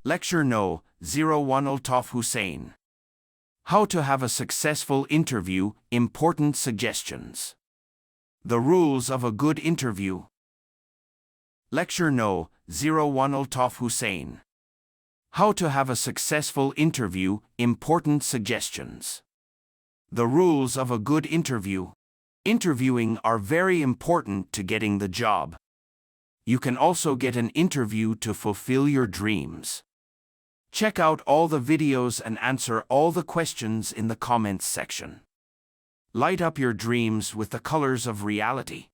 Lecture No. 01 Altaf Hussein. How to have a successful interview, important suggestions. The rules of a good interview. Lecture No. 01 Altaf Hussein. How to have a successful interview, important suggestions. The rules of a good interview. Interviewing are very important to getting the job. You can also get an interview to fulfill your dreams. Check out all the videos and answer all the questions in the comments section. Light up your dreams with the colors of reality.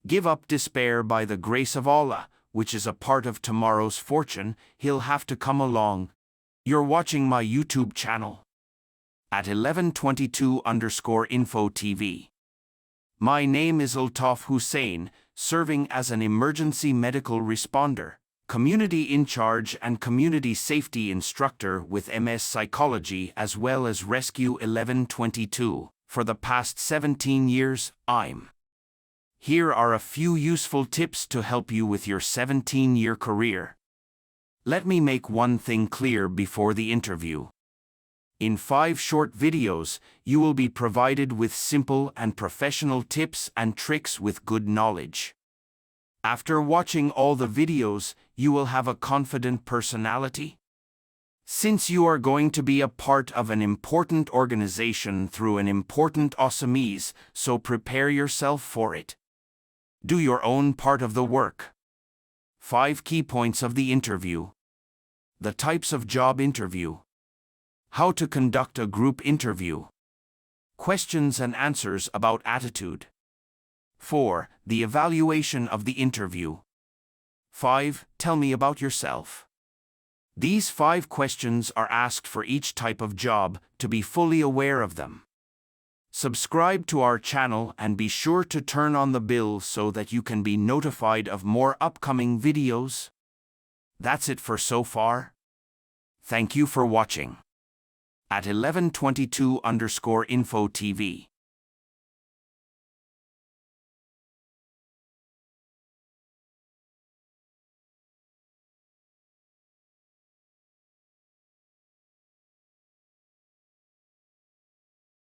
Give up despair by the grace of Allah, which is a part of tomorrow's fortune. He'll have to come along. You're watching my YouTube channel at 1122_info TV. My name is Altaf Hussein, serving as an emergency medical responder, community in charge and community safety instructor with MS Psychology as well as Rescue 1122. For the past 17 years, Here are a few useful tips to help you with your 17-year career. Let me make one thing clear before the interview. In 5 short videos, you will be provided with simple and professional tips and tricks with good knowledge. After watching all the videos, you will have a confident personality. Since you are going to be a part of an important organization through an important awesomees, so prepare yourself for it. Do your own part of the work. 5 key points of the interview. The types of job interview. How to conduct a group interview. Questions and answers about attitude. 4. The evaluation of the interview. 5. Tell me about yourself. These 5 questions are asked for each type of job, to be fully aware of them. Subscribe to our channel and be sure to turn on the bell so that you can be notified of more upcoming videos. That's it for so far. Thank you for watching. At 1122_info TV.